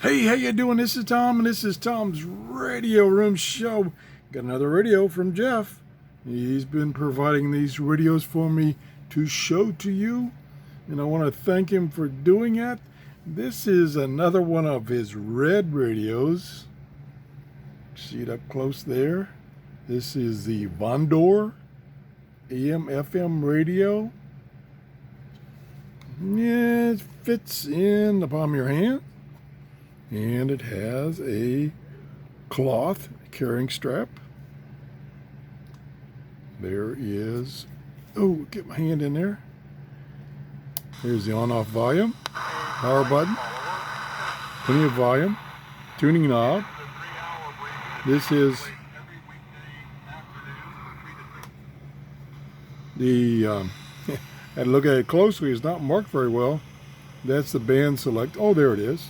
Hey, how you doing? This is Tom, and this is Tom's Radio Room Show. Got another radio from Jeff. He's been providing these radios for me to show to you, and I want to thank him for doing that. This is another one of his red radios. See it up close there. This is the Vondior AM/FM radio. Yeah, it fits in the palm of your hand. And it has a cloth carrying strap. There is, oh, get my hand in there. Here's the on-off volume, power button, plenty of volume, tuning knob. This is the, I had to look at it closely, it's not marked very well. That's the band select, oh, there it is.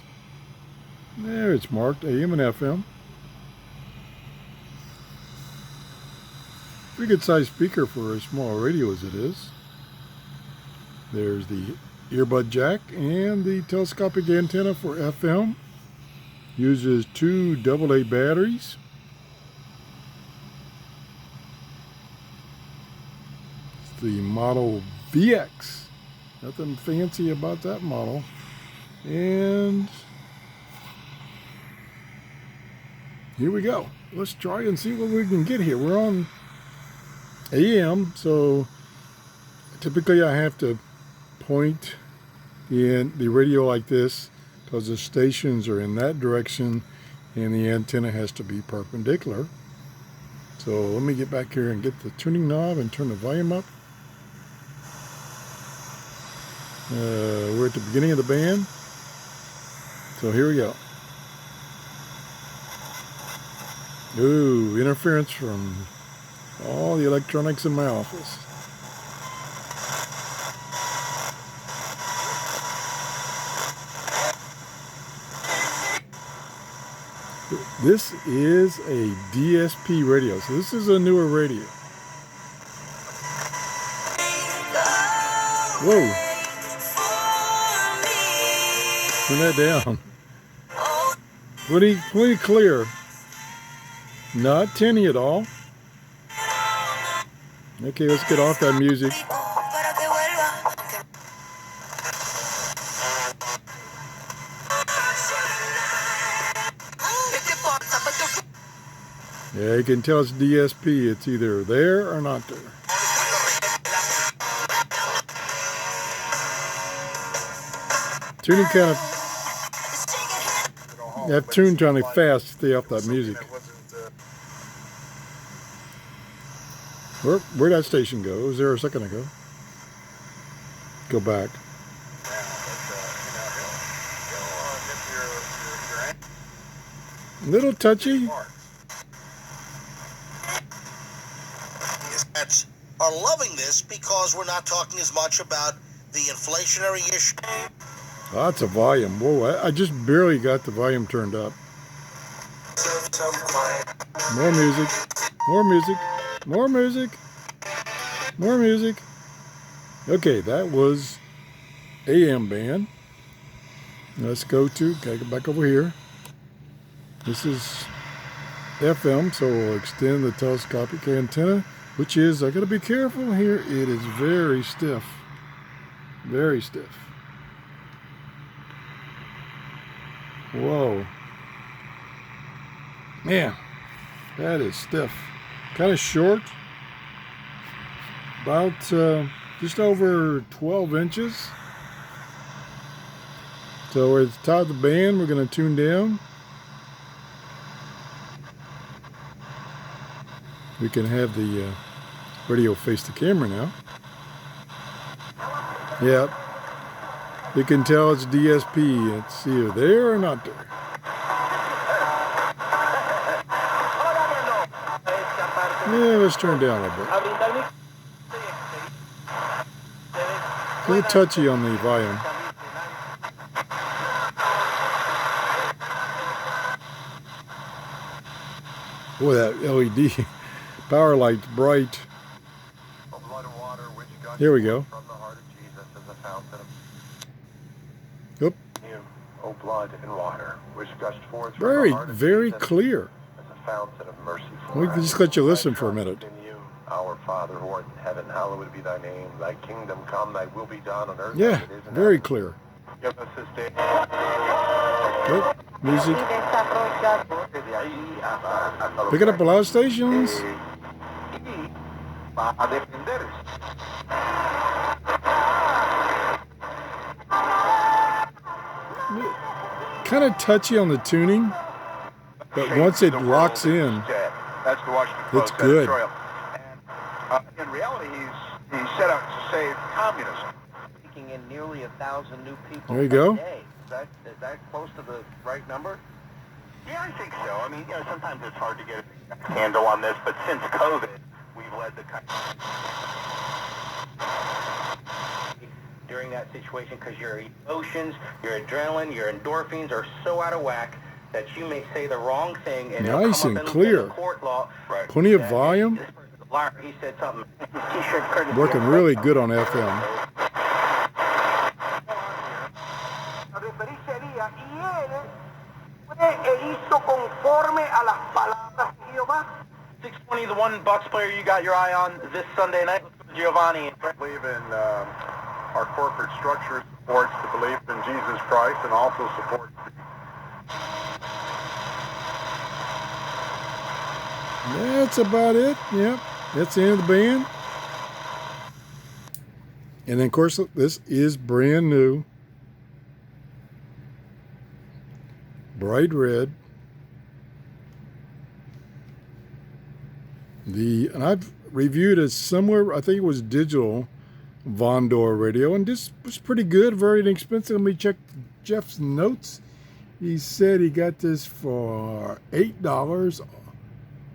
There it's marked, AM and FM. Pretty good sized speaker for a small radio as it is. There's the earbud jack and the telescopic antenna for FM. Uses two AA batteries. It's the model VX. Nothing fancy about that model. And here we go. Let's try and see what we can get here. We're on AM, so typically I have to point in the radio like this because the stations are in that direction and the antenna has to be perpendicular. So let me get back here and get the tuning knob and turn the volume up. We're at the beginning of the band. So here we go. Ooh, interference from all the electronics in my office. This is a DSP radio, so this is a newer radio. Whoa. Turn that down. Pretty clear. Not tinny at all. Okay, let's get off that music. Yeah, you can tell it's DSP. It's either there or not there. Tuning kind of, that tune trying to fast to stay off that music. Where'd that station go? It was there a second ago. Go back. Little touchy. Are loving this because we're not talking as much about the inflationary issue. Lots of volume. Whoa, I just barely got the volume turned up. More music. More music. More music. More music. Okay, that was AM band. Let's gotta go back over here. This is FM, so we'll extend the telescopic antenna, which is, I gotta be careful here, it is very stiff. Very stiff. Whoa. Man, that is stiff. Kind of short, about just over 12 inches. So we're at the top of the band, we're going to tune down. We can have the radio face the camera now. Yep. You can tell it's DSP. It's either there or not there. Yeah, let's turn it down a little bit. A little touchy on the volume. Boy, that LED power light's bright. Here we go. Oop. blood and water, which gushed forth from Very, the heart of very Jesus clear. as a fountain of mercy for We us. can just let you listen I for a trust minute. in you, our Father who art in heaven, hallowed be thy name. Thy kingdom come, thy will be done on earth Yeah, as it is in very heaven. clear. Give us this day. Oh, music. Pick it up a lot of stations. Kind of touchy on the tuning, but once it locks in, That's the Washington it's Post good. editorial. And in reality, he's set out to save communism. Taking in nearly 1,000 new people There you go. a day. Is that close to the right number? Yeah, I think so. I mean, sometimes it's hard to get a handle on this, but since COVID, we've led the country during that situation because your emotions, your adrenaline, your endorphins are so out of whack that you may say the wrong thing and it'll Nice come and up in clear. the court law. Right. Plenty of volume. This person's a liar. He said something. T-shirt courtesy Working of- really good on FM. Refericería y él fue e hizo conforme a las palabras de Jehová. 620, the $1 player you got your eye on this Sunday night. Giovanni. I believe in our corporate structure supports the belief in Jesus Christ and also supports That's about it. Yep. That's the end of the band. And then, of course, this is brand new. Bright red. And I've reviewed a somewhere, I think it was digital Vondior radio, and this was pretty good, very inexpensive. Let me check Jeff's notes. He said he got this for $8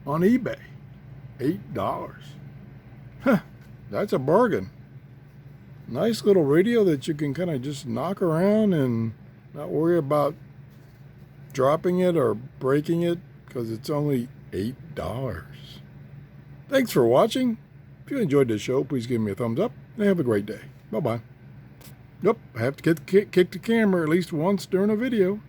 on eBay. $8. Huh, that's a bargain. Nice little radio that you can kind of just knock around and not worry about dropping it or breaking it because it's only $8. Thanks for watching. If you enjoyed this show, please give me a thumbs up and have a great day. Bye-bye. Yep, I have to kick the camera at least once during a video.